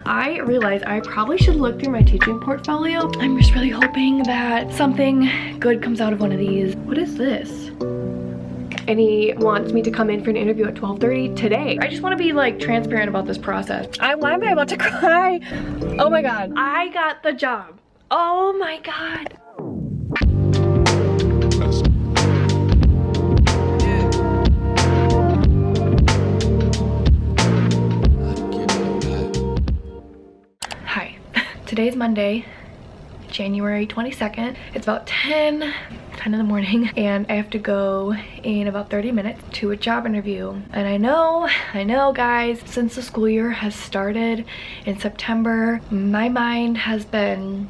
I realized I probably should look through my teaching portfolio. I'm just really hoping that something good comes out of one of these. What is this? And he wants me to come in for an interview at 12:30 today. I just want to be like transparent about this process. Why am I about to cry? Oh my god. I got the job. Oh my god. Hi. Today's Monday, January 22nd. It's about 10 in the morning, and I have to go in about 30 minutes to a job interview. And I know guys, since the school year has started in September, my mind has been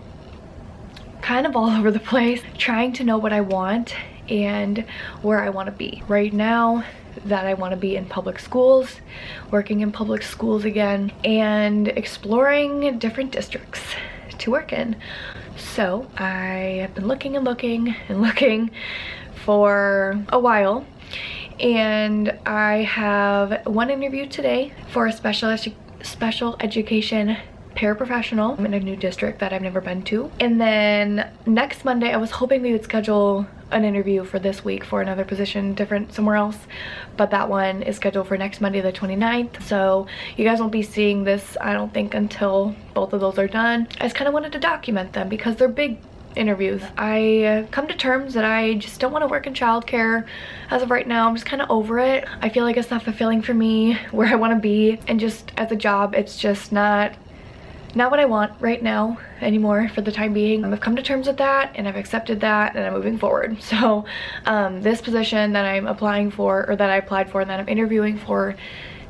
kind of all over the place trying to know what I want and where I want to be. Right now, that I want to be in public schools, working in public schools again, and exploring different districts to work in. So I have been looking and looking for a while, and I have one interview today for a special education paraprofessional in a new district that I've never been to. And then next Monday, I was hoping we would schedule an interview for this week for another position different somewhere else, but that one is scheduled for next Monday the 29th. So you guys won't be seeing this, I don't think, until both of those are done. I just kind of wanted to document them because they're big interviews. I come to terms that I just don't want to work in childcare as of right now. I'm just kind of over it. I feel like it's not fulfilling for me where I want to be, and just as a job, it's just not what I want right now anymore for the time being. I've come to terms with that, and I've accepted that, and I'm moving forward. So this position that I'm applying for, or that I applied for and that I'm interviewing for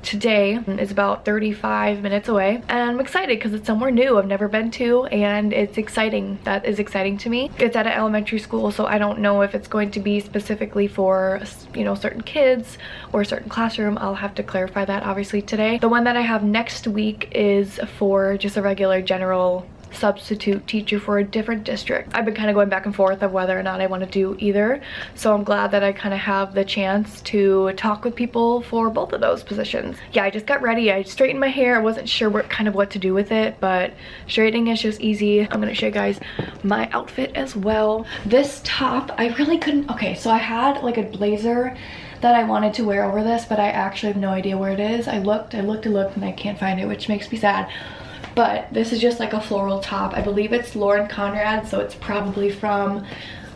today, is about 35 minutes away, and I'm excited because it's somewhere new I've never been to, and it's exciting. That is exciting to me. It's at an elementary school, so I don't know if it's going to be specifically for, you know, certain kids or a certain classroom. I'll have to clarify that obviously today. The one that I have next week is for just a regular general substitute teacher for a different district. I've been kind of going back and forth of whether or not I want to do either, so I'm glad that I kind of have the chance to talk with people for both of those positions. Yeah, I just got ready. I straightened my hair. I wasn't sure what to do with it, but straightening is just easy. I'm gonna show you guys my outfit as well. This top, I really couldn't. Okay, so I had like a blazer that I wanted to wear over this, but I actually have no idea where it is. I looked, and I can't find it, which makes me sad. But this is just like a floral top. I believe it's Lauren Conrad, so it's probably from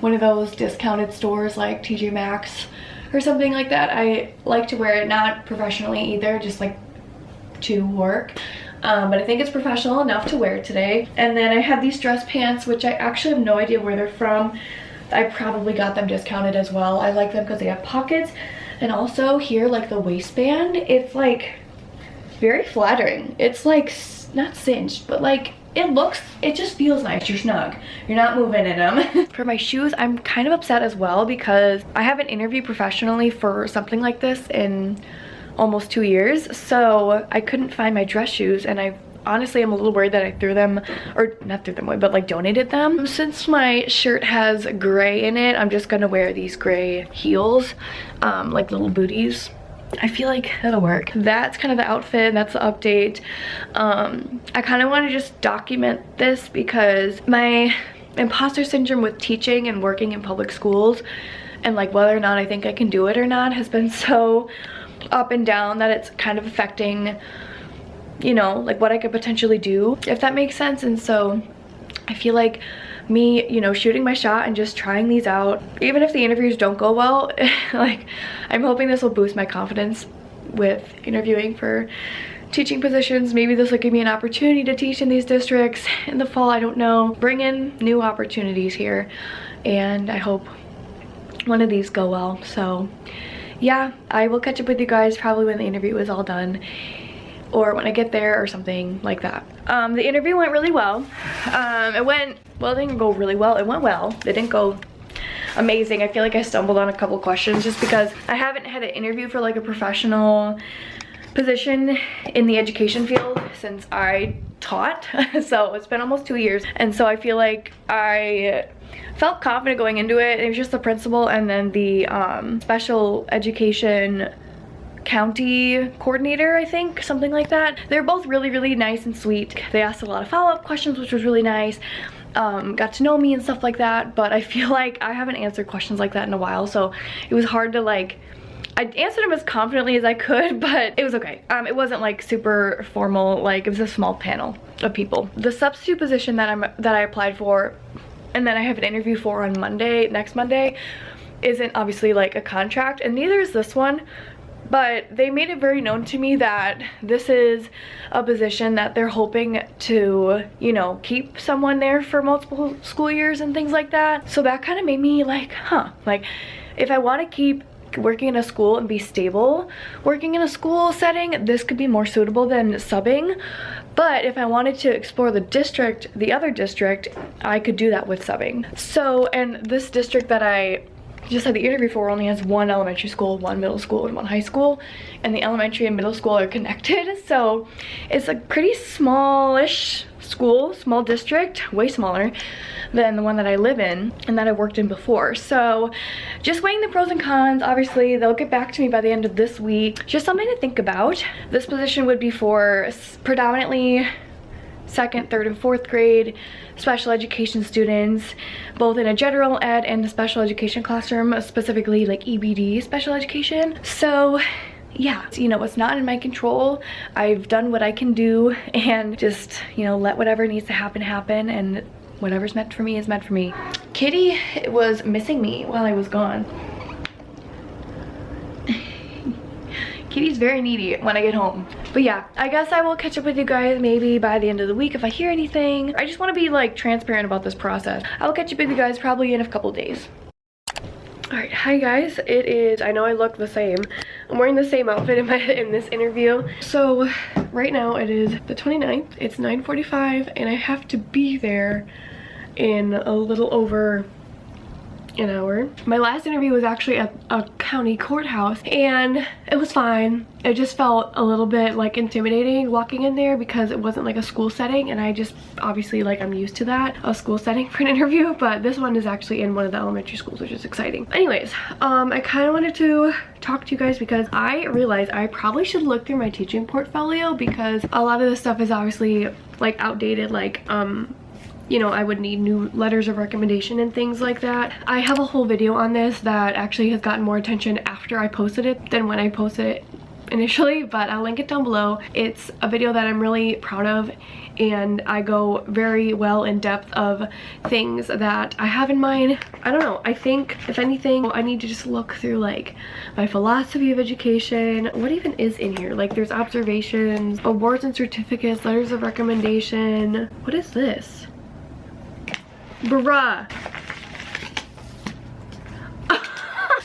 one of those discounted stores like TJ Maxx or something like that. I like to wear it, not professionally either, just like to work. But I think it's professional enough to wear today. And then I have these dress pants, which I actually have no idea where they're from. I probably got them discounted as well. I like them because they have pockets. And also here, like the waistband, it's like very flattering. It's like not cinched, but like it just feels nice. You're snug, you're not moving in them. For my shoes, I'm kind of upset as well because I haven't interviewed professionally for something like this in almost 2 years, so I couldn't find my dress shoes, and I honestly am a little worried that I threw them, or not threw them away, but like donated them. Since my shirt has gray in it, I'm just gonna wear these gray heels, like little booties. I feel like that'll work. That's kind of the outfit. That's the update. I kind of want to just document this because my imposter syndrome with teaching and working in public schools, and like whether or not I think I can do it or not, has been so up and down that it's kind of affecting, you know, like what I could potentially do, if that makes sense. And so I feel like me, you know, shooting my shot and just trying these out, even if the interviews don't go well, like I'm hoping this will boost my confidence with interviewing for teaching positions. Maybe this will give me an opportunity to teach in these districts in the fall. I don't know. Bring in new opportunities here, and I hope one of these go well. So yeah, I will catch up with you guys probably when the interview is all done, or when I get there or something like that. The interview went really well. It didn't go really well. It went well. It didn't go amazing. I feel like I stumbled on a couple questions just because I haven't had an interview for like a professional position in the education field since I taught. So it's been almost 2 years. And so I feel like I felt confident going into it. It was just the principal and then the special education county coordinator, I think, something like that. They're both really, really nice and sweet. They asked a lot of follow-up questions, which was really nice. Got to know me and stuff like that, but I feel like I haven't answered questions like that in a while, so it was hard to like, I answered them as confidently as I could, but it was okay. It wasn't like super formal, like it was a small panel of people. The substitute position that I applied for and then I have an interview for on Monday, next Monday, isn't obviously like a contract, and neither is this one. But they made it very known to me that this is a position that they're hoping to, you know, keep someone there for multiple school years and things like that. So that kind of made me like, huh, like if I want to keep working in a school and be stable working in a school setting, this could be more suitable than subbing. But if I wanted to explore the other district, I could do that with subbing. So, and this district that I just had the interview for only has one elementary school, one middle school, and one high school, and the elementary and middle school are connected. So it's a pretty smallish school, small district, way smaller than the one that I live in and that I worked in before. So just weighing the pros and cons. Obviously they'll get back to me by the end of this week. Just something to think about. This position would be for predominantly 2nd, 3rd, and 4th grade special education students, both in a general ed and a special education classroom, specifically like EBD special education. So yeah, you know, it's not in my control. I've done what I can do and just, you know, let whatever needs to happen happen, and whatever's meant for me is meant for me. Kitty was missing me while I was gone. Kitty's very needy when I get home. But yeah, I guess I will catch up with you guys maybe by the end of the week if I hear anything. I just want to be like transparent about this process. I will catch up with you guys probably in a couple days. Alright, hi guys. It is, I know I look the same. I'm wearing the same outfit in this interview. So right now it is the 29th. It's 9:45 and I have to be there in a little over an hour. My last interview was actually at a county courthouse and it was fine. It just felt a little bit like intimidating walking in there because it wasn't like a school setting, and I just obviously like I'm used to that, a school setting for an interview, but this one is actually in one of the elementary schools, which is exciting. Anyways, I kind of wanted to talk to you guys because I realized I probably should look through my teaching portfolio because a lot of this stuff is obviously like outdated, like you know, I would need new letters of recommendation and things like that. I have a whole video on this that actually has gotten more attention after I posted it than when I posted it initially, but I'll link it down below. It's a video that I'm really proud of, and I go very well in depth of things that I have in mind. I don't know, I think if anything I need to just look through like my philosophy of education. What even is in here? Like there's observations, awards and certificates, letters of recommendation. What is this? Bruh.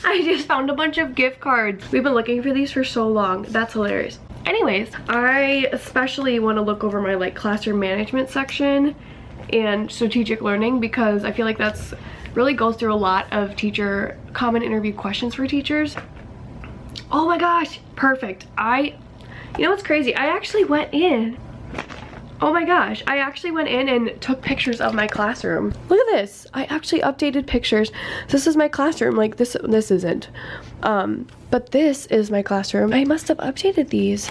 I just found a bunch of gift cards. We've been looking for these for so long. That's hilarious. Anyways, I especially want to look over my like classroom management section and strategic learning because I feel like that's really goes through a lot of common interview questions for teachers. Oh my gosh, perfect. You know what's crazy? I actually went in. Oh my gosh, I actually went in and took pictures of my classroom. Look at this. I actually updated pictures. This is my classroom. Like this isn't. But this is my classroom. I must have updated these.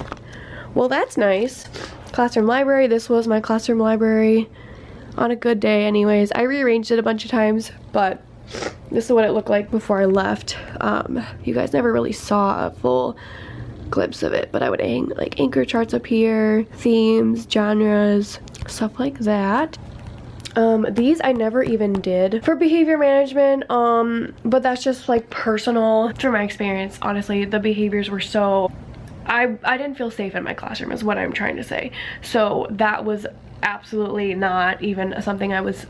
Well, that's nice. Classroom library. This was my classroom library on a good day anyways. I rearranged it a bunch of times, but this is what it looked like before I left. You guys never really saw a full glimpse of it, but I would hang like anchor charts up here, themes, genres, stuff like that. These I never even did for behavior management, but that's just like personal from my experience. Honestly, the behaviors were so I didn't feel safe in my classroom is what I'm trying to say. So that was absolutely not even something I was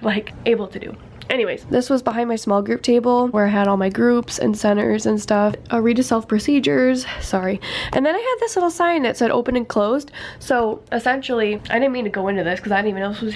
like able to do. Anyways, this was behind my small group table where I had all my groups and centers and stuff. Read to self procedures, sorry. And then I had this little sign that said open and closed. So essentially, I didn't mean to go into this because I didn't even know this was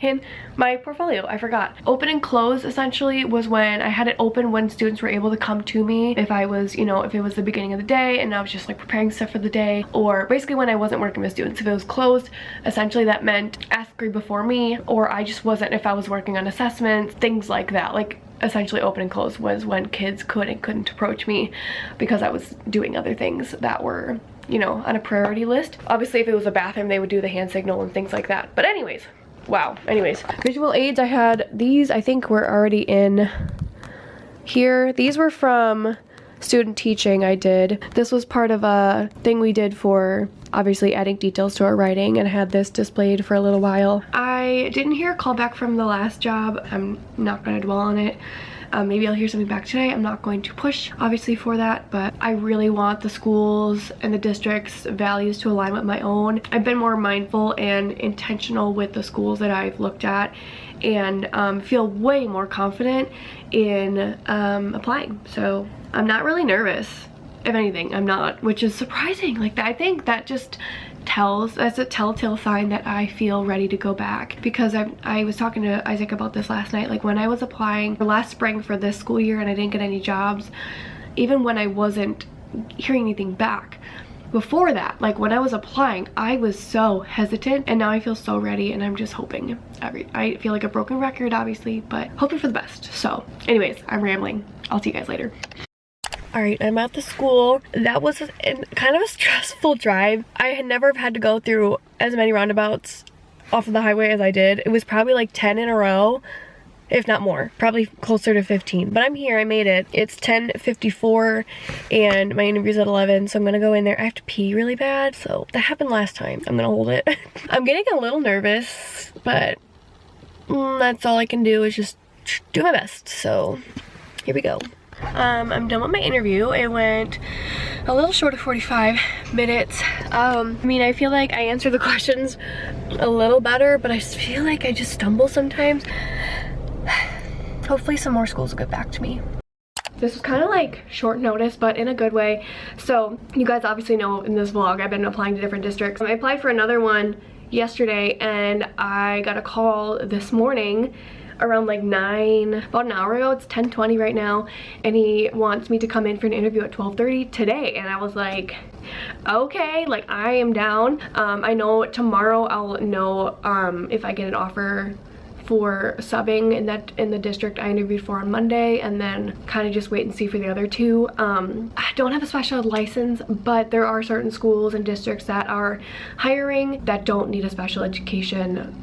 in my portfolio. I forgot. Open and close essentially was when I had it open when students were able to come to me if I was, you know, if it was the beginning of the day and I was just like preparing stuff for the day, or basically when I wasn't working with students. If it was closed, essentially that meant ask grade before me, or I just wasn't if I was working on assessments, things like that. Like essentially open and close was when kids could and couldn't approach me because I was doing other things that were, you know, on a priority list. Obviously if it was a bathroom, they would do the hand signal and things like that. But anyways, wow. Anyways, visual aids, I had these, I think were already in here. These were from student teaching I did. This was part of a thing we did for obviously adding details to our writing, and I had this displayed for a little while. I didn't hear a call back from the last job. I'm not going to dwell on it. Maybe I'll hear something back today. I'm not going to push obviously for that, but I really want the schools and the district's values to align with my own. I've been more mindful and intentional with the schools that I've looked at, and feel way more confident in applying. So I'm not really nervous. If anything, I'm not, which is surprising. Like, I think that just that's a telltale sign that I feel ready to go back, because I was talking to Isaac about this last night. Like, when I was applying last spring for this school year and I didn't get any jobs, even when I wasn't hearing anything back, before that, like when I was applying, I was so hesitant, and now I feel so ready, and I'm just hoping. I feel like a broken record obviously, but hoping for the best. So anyways, I'm rambling. I'll see you guys later. Alright, I'm at the school. That was kind of a stressful drive. I had never had to go through as many roundabouts off of the highway as I did. It was probably like 10 in a row, if not more, probably closer to 15. But I'm here, I made it. It's 10:54 and my interview's at 11, so I'm gonna go in there. I have to pee really bad, so that happened last time. I'm gonna hold it. I'm getting a little nervous, but that's all I can do is just do my best. So here we go. I'm done with my interview. It went a little short of 45 minutes. I mean, I feel like I answered the questions a little better, but I feel like I just stumble sometimes. Hopefully some more schools will get back to me. This was kind of like short notice, but in a good way. So you guys obviously know in this vlog I've been applying to different districts. I applied for another one yesterday, and I got a call this morning around like 9, about an hour ago. It's 10:20 right now, and he wants me to come in for an interview at 12:30 today, and I was like, okay, like I am down. I know tomorrow I'll know if I get an offer for subbing in the district I interviewed for on Monday, and then kind of just wait and see for the other two. I don't have a special ed license, but there are certain schools and districts that are hiring that don't need a special education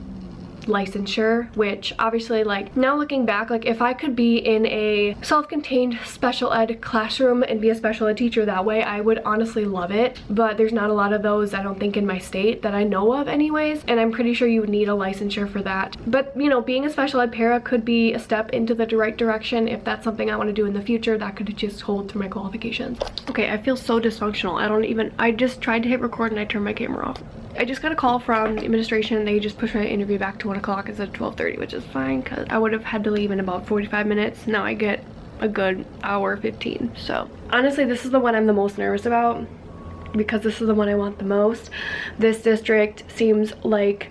licensure, which obviously, like, now looking back, like if I could be in a self-contained special ed classroom and be a special ed teacher that way, I would honestly love it. But there's not a lot of those, I don't think, in my state that I know of anyways, and I'm pretty sure you would need a licensure for that. But you know, being a special ed para could be a step into the right direction. If that's something I want to do in the future, that could just hold through my qualifications. Okay, I feel so dysfunctional. I just tried to hit record and I turned my camera off. I just got a call from administration. They just pushed my interview back to 1 o'clock instead of 12:30, which is fine because I would have had to leave in about 45 minutes. Now I get a good hour 15. So honestly, this is the one I'm the most nervous about because this is the one I want the most. This district seems like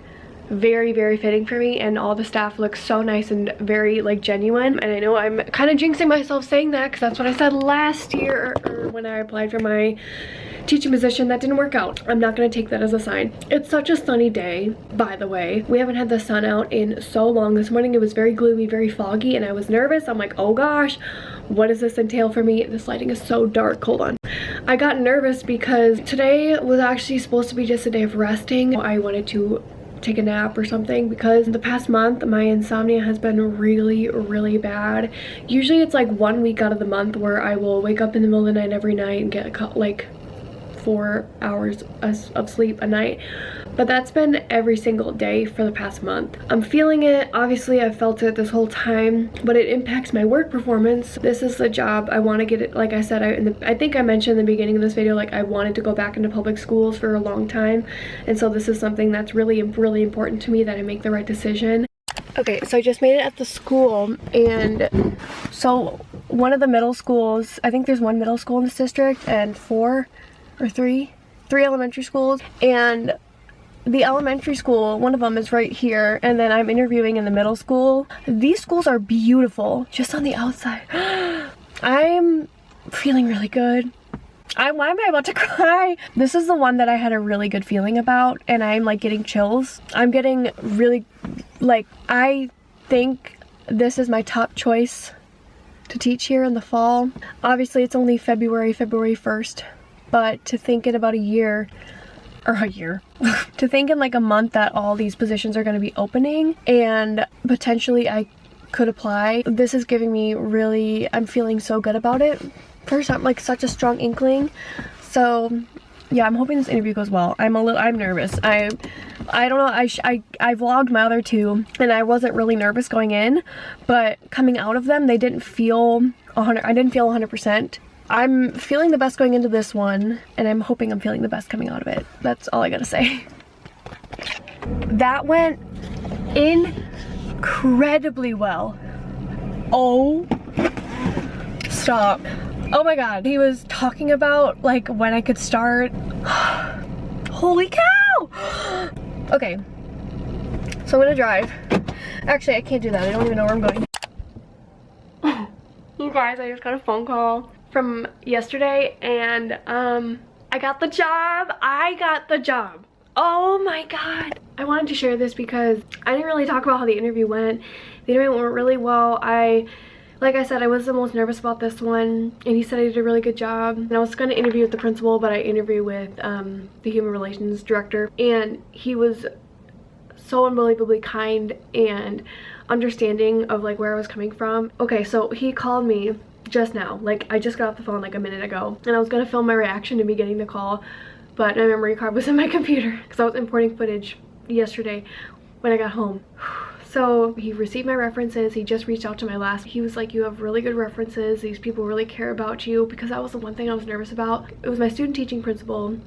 very, very fitting for me, and all the staff looks so nice and very like genuine. And I know I'm kind of jinxing myself saying that because that's what I said last year, or when I applied for my teaching position. That didn't work out. I'm not going to take that as a sign. It's such a sunny day, by the way. We haven't had the sun out in so long. This morning it was very gloomy, very foggy, and I was nervous. I'm like, oh gosh, what does this entail for me? This lighting is so dark. Hold on. I got nervous because today was actually supposed to be just a day of resting. I wanted to take a nap or something because the past month my insomnia has been really, really bad. Usually it's like 1 week out of the month where I will wake up in the middle of the night every night and get like 4 hours of sleep a night, but that's been every single day for the past month. I'm feeling it. Obviously I've felt it this whole time, but it impacts my work performance. This is the job I want to get it. Like I said, I think I mentioned in the beginning of this video, like I wanted to go back into public schools for a long time, and so this is something that's really, really important to me, that I make the right decision. Okay, so I just made it at the school, and so one of the middle schools, I think there's one middle school in this district and three elementary schools, and the elementary school, one of them is right here, and then I'm interviewing in the middle school. These schools are beautiful, just on the outside. I'm feeling really good. Why am I about to cry? This is the one that I had a really good feeling about, and I'm like getting chills. I'm getting really, like, I think this is my top choice to teach here in the fall. Obviously it's only February 1st, but to think in about a year, to think in like a month that all these positions are going to be opening and potentially I could apply, this is giving me really, I'm feeling so good about it. First, I'm like such a strong inkling. So yeah, I'm hoping this interview goes well. I'm nervous. I don't know, I vlogged my other two and I wasn't really nervous going in, but coming out of them, they didn't feel 100, I didn't feel 100%. I'm feeling the best going into this one, and I'm hoping I'm feeling the best coming out of it. That's all I gotta say. That went incredibly well. Oh, stop. Oh my god, he was talking about like when I could start. Holy cow! Okay, so I'm gonna drive. Actually, I can't do that. I don't even know where I'm going. You guys, I just got a phone call from yesterday, and I got the job. Oh my god. I wanted to share this because I didn't really talk about how the interview went. The interview went really well. Like I said, I was the most nervous about this one, and he said I did a really good job. And I was going to interview with the principal, but I interviewed with the human relations director, and he was so unbelievably kind and understanding of like where I was coming from. Okay, so he called me just now, like I just got off the phone like a minute ago, and I was gonna film my reaction to me getting the call, but my memory card was in my computer because I was importing footage yesterday when I got home. So he received my references. He just reached out to my last, he was like, you have really good references, these people really care about you, because that was the one thing I was nervous about. It was my student teaching principal,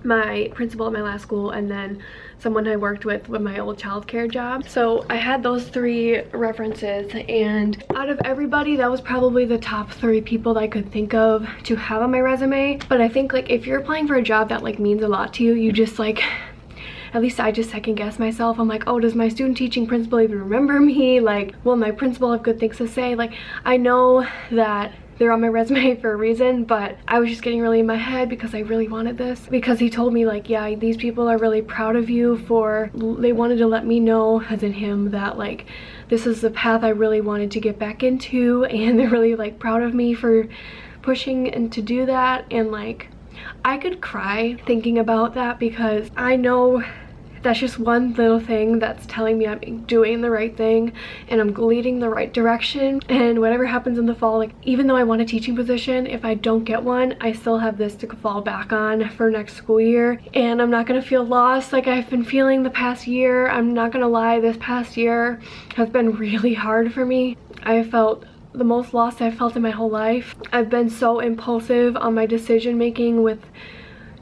my principal at my last school, and then someone I worked with my old childcare job. So I had those 3 references, and out of everybody, that was probably the top 3 people that I could think of to have on my resume. But I think like if you're applying for a job that like means a lot to you, you just like, at least I just second guess myself. I'm like, oh, does my student teaching principal even remember me? Like, will my principal have good things to say? Like, I know that they're on my resume for a reason, but I was just getting really in my head because I really wanted this, because he told me like, yeah, these people are really proud of you for, they wanted to let me know, as in him, that like this is the path I really wanted to get back into, and they're really like proud of me for pushing and to do that. And like I could cry thinking about that, because I know that's just one little thing that's telling me I'm doing the right thing and I'm leading the right direction. And whatever happens in the fall, like even though I want a teaching position, if I don't get one, I still have this to fall back on for next school year, and I'm not gonna feel lost like I've been feeling the past year. I'm not gonna lie, this past year has been really hard for me. I felt the most lost I've felt in my whole life. I've been so impulsive on my decision making with,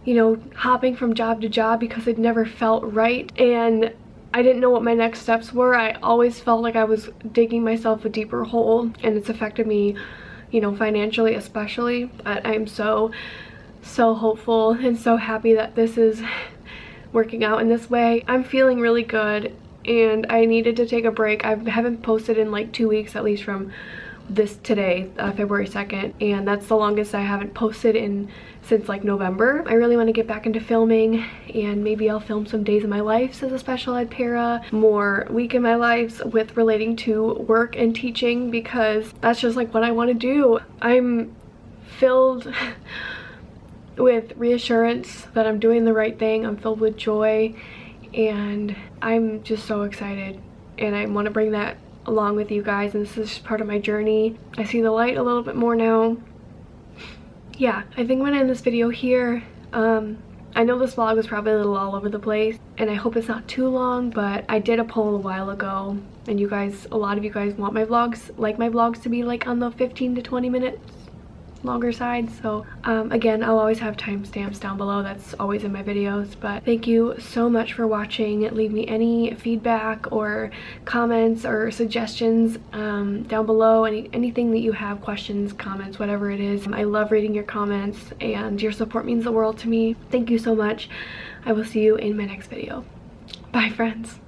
you know, hopping from job to job because it never felt right, and I didn't know what my next steps were. I always felt like I was digging myself a deeper hole, and it's affected me, you know, financially especially. But I'm so hopeful and so happy that this is working out in this way. I'm feeling really good, and I needed to take a break. I haven't posted in like 2 weeks, at least from this today, February 2nd, and that's the longest I haven't posted in since like November. I really want to get back into filming, and maybe I'll film some days of my life as a special ed para, more week in my lives with relating to work and teaching, because that's just like what I want to do. I'm filled with reassurance that I'm doing the right thing. I'm filled with joy, and I'm just so excited, and I want to bring that along with you guys, and this is just part of my journey. I see the light a little bit more now. Yeah, I think I'm gonna end this video here. I know this vlog was probably a little all over the place, and I hope it's not too long, but I did a poll a while ago, and you guys, a lot of you guys want my vlogs, like my vlogs to be like on the 15 to 20 minutes longer side. So again, I'll always have timestamps down below. That's always in my videos. But thank you so much for watching. Leave me any feedback or comments or suggestions down below. Anything that you have, questions, comments, whatever it is. I love reading your comments, and your support means the world to me. Thank you so much. I will see you in my next video. Bye, friends.